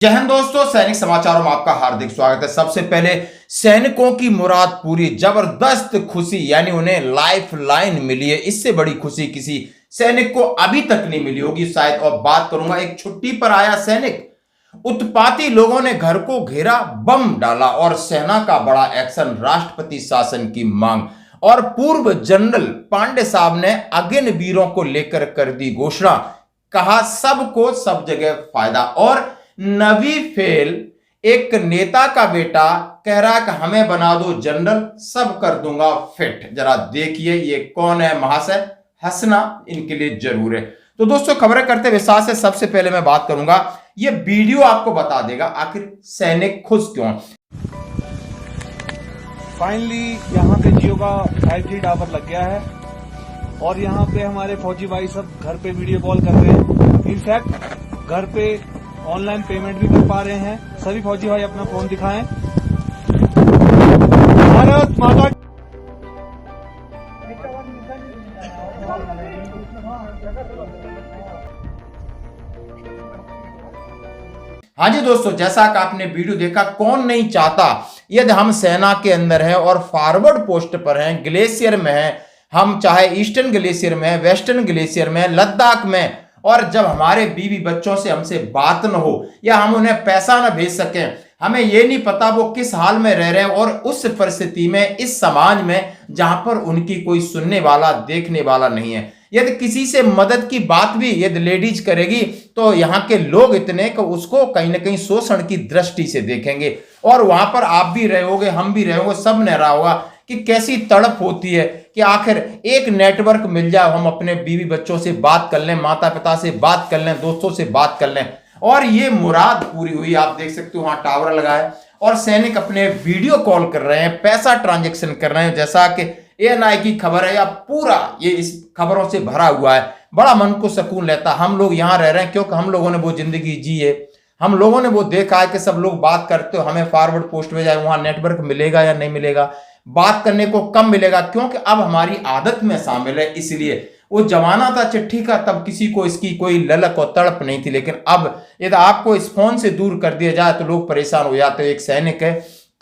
जय हिंद दोस्तों, सैनिक समाचारों में आपका हार्दिक स्वागत है। सबसे पहले सैनिकों की मुराद पूरी, जबरदस्त खुशी, यानी उन्हें लाइफ लाइन मिली है। इससे बड़ी खुशी किसी सैनिक को अभी तक नहीं मिली होगी शायद। और बात करूंगा एक छुट्टी पर आया सैनिक, उत्पाती लोगों ने घर को घेरा, बम डाला और सेना का बड़ा एक्शन, राष्ट्रपति शासन की मांग। और पूर्व जनरल पांडे साहब ने अग्निवीरों को लेकर कर दी घोषणा, कहा सबको सब जगह फायदा। और नवी फेल, एक नेता का बेटा कह रहा है कि हमें बना दो जनरल, सब कर दूंगा फिट। जरा देखिए ये कौन है महाशय, हंसना इनके लिए जरूर है। तो दोस्तों खबरें करते विश्वास है। सबसे पहले मैं बात करूंगा, ये वीडियो आपको बता देगा आखिर सैनिक खुश क्यों। फाइनली यहाँ पे जियो का 5G टावर लग गया है और यहाँ पे हमारे फौजी भाई सब घर पे वीडियो कॉल कर रहे हैं। इनफैक्ट घर पे ऑनलाइन पेमेंट भी कर पा रहे हैं। सभी फौजी भाई अपना फोन दिखाएं। भारत माता। हाँ जी दोस्तों, जैसा कि आपने वीडियो देखा, कौन नहीं चाहता यदि हम सेना के अंदर हैं और फॉरवर्ड पोस्ट पर हैं, ग्लेशियर में हैं, हम चाहे ईस्टर्न ग्लेशियर में हैं, वेस्टर्न ग्लेशियर में, लद्दाख में, और जब हमारे बीवी बच्चों से हमसे बात न हो या हम उन्हें पैसा न भेज सकें, हमें ये नहीं पता वो किस हाल में रह रहे हैं, और उस परिस्थिति में इस समाज में जहां पर उनकी कोई सुनने वाला देखने वाला नहीं है, यदि किसी से मदद की बात भी यदि लेडीज करेगी तो यहाँ के लोग इतने कि उसको कहीं ना कहीं शोषण की दृष्टि से देखेंगे। और वहां पर आप भी रहे होगे, हम भी रहे होंगे, सब ने रहा होगा कि कैसी तड़प होती है कि आखिर एक नेटवर्क मिल जाए, हम अपने बीवी बच्चों से बात कर लें, माता पिता से बात कर लें, दोस्तों से बात कर लें। और ये मुराद पूरी हुई। आप देख सकते हो वहां टावर लगा है और सैनिक अपने वीडियो कॉल कर रहे हैं, पैसा ट्रांजैक्शन कर रहे हैं। जैसा कि ANI की खबर है, या पूरा ये इस खबरों से भरा हुआ है, बड़ा मन को सुकून लेता। हम लोग यहाँ रह रहे हैं क्योंकि हम लोगों ने वो जिंदगी जी है, हम लोगों ने वो देखा है कि सब लोग बात करते हो, हमें फॉरवर्ड पोस्ट में जाए वहां नेटवर्क मिलेगा या नहीं मिलेगा, बात करने को कम मिलेगा, क्योंकि अब हमारी आदत में शामिल है। इसलिए वो जमाना था चिट्ठी का, तब किसी को इसकी कोई ललक और तड़प नहीं थी। लेकिन अब यदि आपको इस फोन से दूर कर दिया जाए तो लोग परेशान हो जाते हैं। एक सैनिक है,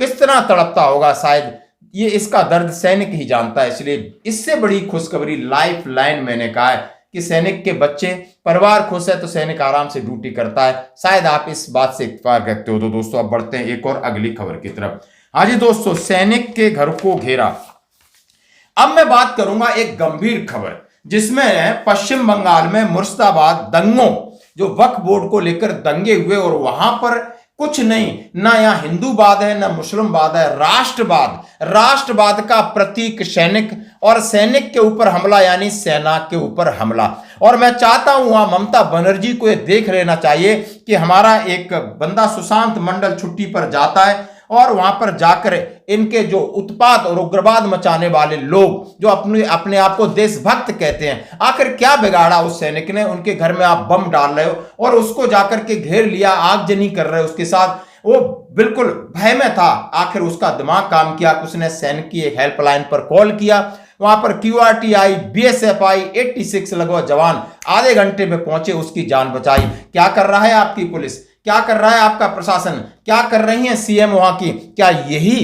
किस तरह तड़पता होगा, शायद ये इसका दर्द सैनिक ही जानता है। इसलिए इससे बड़ी खुशखबरी, लाइफ लाइन मैंने कहा है कि सैनिक के बच्चे, परिवार खुश है तो सैनिक आराम से ड्यूटी करता है। शायद आप इस बात से इत्तेफाक रखते हो। तो दोस्तों अब बढ़ते हैं एक और अगली खबर की तरफ। हाँ जी दोस्तों, सैनिक के घर को घेरा। अब मैं बात करूंगा एक गंभीर खबर, जिसमें पश्चिम बंगाल में मुर्शिदाबाद दंगों, जो वक्फ बोर्ड को लेकर दंगे हुए, और वहां पर कुछ नहीं, ना यहां हिंदूवाद है ना मुस्लिमवाद है, राष्ट्रवाद, राष्ट्रवाद का प्रतीक सैनिक, और सैनिक के ऊपर हमला यानी सेना के ऊपर हमला। और मैं चाहता हूं वहां ममता बनर्जी को यह देख लेना चाहिए कि हमारा एक बंदा सुशांत मंडल छुट्टी पर जाता है और वहां पर जाकर इनके जो उत्पात और उग्रवाद मचाने वाले लोग, जो अपने आप को देशभक्त कहते हैं, आखिर क्या बिगाड़ा उस सैनिक ने। उनके घर में आप बम डाल रहे हो और उसको जाकर के घेर लिया, आगजनी कर रहे हो उसके साथ। वो बिल्कुल भय में था। आखिर उसका दिमाग काम किया, उसने सैनिक की एक हेल्पलाइन पर कॉल किया। वहां पर QRT, BSF, 86 लगभग जवान आधे घंटे में पहुंचे, उसकी जान बचाई। क्या कर रहा है आपकी पुलिस, क्या कर रहा है आपका प्रशासन, क्या कर रही है CM वहां की? क्या यही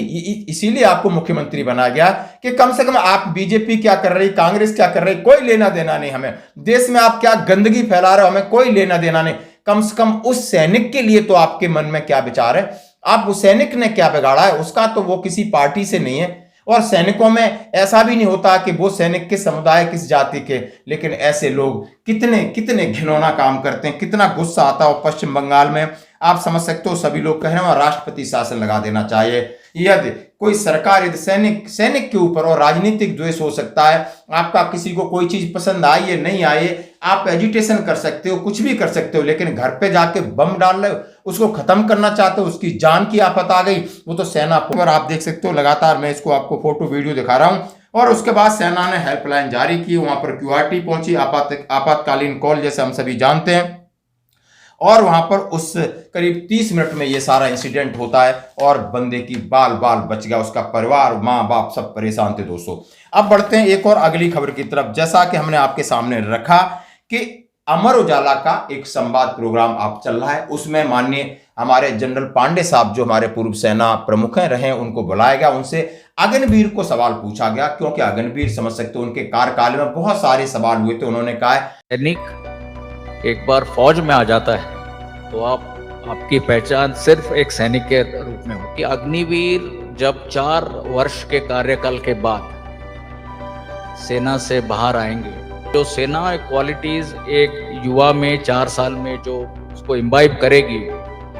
इसीलिए आपको मुख्यमंत्री बनाया गया कि कम से कम आप, BJP क्या कर रही, कांग्रेस क्या कर रही, कोई लेना देना नहीं हमें। देश में आप क्या गंदगी फैला रहे हो, हमें कोई लेना देना नहीं। कम से कम उस सैनिक के लिए तो आपके मन में क्या विचार है? आप उस सैनिक ने क्या बिगाड़ा है, उसका तो वो किसी पार्टी से नहीं है। और सैनिकों में ऐसा भी नहीं होता कि वो सैनिक किस समुदाय, किस जाति के, लेकिन ऐसे लोग कितने कितने घिनौना काम करते हैं, कितना गुस्सा आता है। पश्चिम बंगाल में आप समझ सकते हो, सभी लोग कह रहे हैं राष्ट्रपति शासन लगा देना चाहिए। यदि कोई सरकार, यदि सैनिक के ऊपर, और राजनीतिक द्वेष हो सकता है, आपका किसी को कोई चीज पसंद आई है नहीं आई है, आप एजिटेशन कर सकते हो, कुछ भी कर सकते हो, लेकिन घर पे जाके बम डाल रहे हो, उसको खत्म करना चाहते हो, उसकी जान की आफत आ गई, वो तो सेना पर। आप देख सकते हो लगातार मैं इसको आपको फोटो वीडियो दिखा रहा हूं। और उसके बाद सेना ने हेल्पलाइन जारी की, वहां पर QRT पहुंची, आपातकालीन कॉल जैसे हम सभी जानते हैं। और वहां पर उस करीब 30 मिनट में ये सारा इंसिडेंट होता है और बंदे की बाल बाल बच गया, उसका परिवार, माँ बाप सब परेशान थे। दोस्तों अब बढ़ते हैं एक और अगली खबर की तरफ। जैसा कि हमने आपके सामने रखा कि अमर उजाला का एक संवाद प्रोग्राम आप चल रहा है, उसमें माननीय हमारे जनरल पांडे साहब जो हमारे पूर्व सेना प्रमुख रहे उनको बुलाया गया, उनसे अग्निवीर को सवाल पूछा गया, क्योंकि अग्निवीर समझ सकते हो उनके कार्यकाल में बहुत सारे सवाल हुए थे। उन्होंने कहा सैनिक एक बार फौज में आ जाता है तो आपकी पहचान सिर्फ एक सैनिक के रूप में होगी। अग्निवीर जब 4 वर्ष के कार्यकाल के बाद सेना से बाहर आएंगे, जो सेना क्वालिटीज एक युवा में 4 साल में जो उसको इम्बाइब करेगी,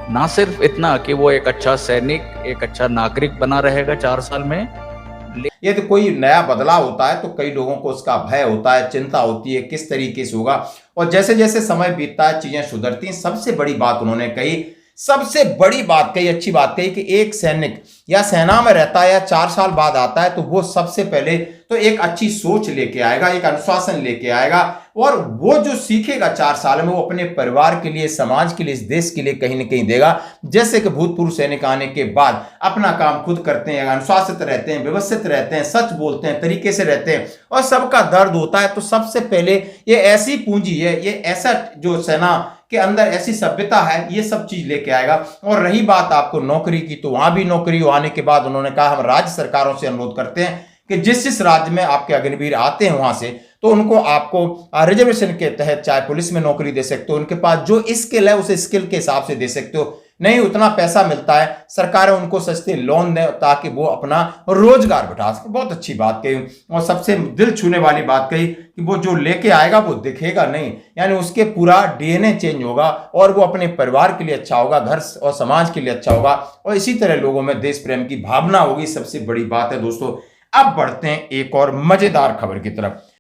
ना सिर्फ इतना कि वो एक अच्छा सैनिक, एक अच्छा नागरिक बना रहेगा 4 साल में। यदि कोई नया बदलाव होता है तो कई लोगों को उसका भय होता है, चिंता होती है किस तरीके से होगा, और जैसे जैसे समय बीतता है चीजें सुधरती हैं। सबसे बड़ी बात उन्होंने कही, सबसे बड़ी बात कही, अच्छी बात कही कि एक सैनिक या सेना में रहता है या 4 साल बाद आता है तो वो सबसे पहले तो एक अच्छी सोच लेके आएगा, एक अनुशासन लेके आएगा, और वो जो सीखेगा 4 साल में वो अपने परिवार के लिए, समाज के लिए, इस देश के लिए कहीं ना कहीं देगा। जैसे कि भूतपूर्व सैनिक आने के बाद अपना काम खुद करते हैं, अनुशासित रहते हैं, व्यवस्थित रहते हैं, सच बोलते हैं, तरीके से रहते हैं, और सबका दर्द होता है। तो सबसे पहले ये ऐसी पूंजी है, ये ऐसा जो सेना के अंदर ऐसी सभ्यता है, ये सब चीज लेके आएगा। और रही बात आपको नौकरी की, तो वहां भी नौकरी आने के बाद उन्होंने कहा हम राज्य सरकारों से अनुरोध करते हैं कि जिस राज्य में आपके अग्निवीर आते हैं वहां से तो उनको आपको रिजर्वेशन के तहत चाहे पुलिस में नौकरी दे सकते हो, उनके पास जो स्किल है उस स्किल के हिसाब से दे सकते हो। नहीं उतना पैसा मिलता है, सरकारें उनको सस्ते लोन दें ताकि वो अपना रोजगार बढ़ा सके। बहुत अच्छी बात कही, और सबसे दिल छूने वाली बात कही कि वो जो लेके आएगा वो दिखेगा नहीं, यानी उसके पूरा डीएनए चेंज होगा और वो अपने परिवार के लिए अच्छा होगा, घर और समाज के लिए अच्छा होगा, और इसी तरह लोगों में देश प्रेम की भावना होगी। सबसे बड़ी बात है दोस्तों। अब बढ़ते हैं एक और मजेदार खबर की तरफ।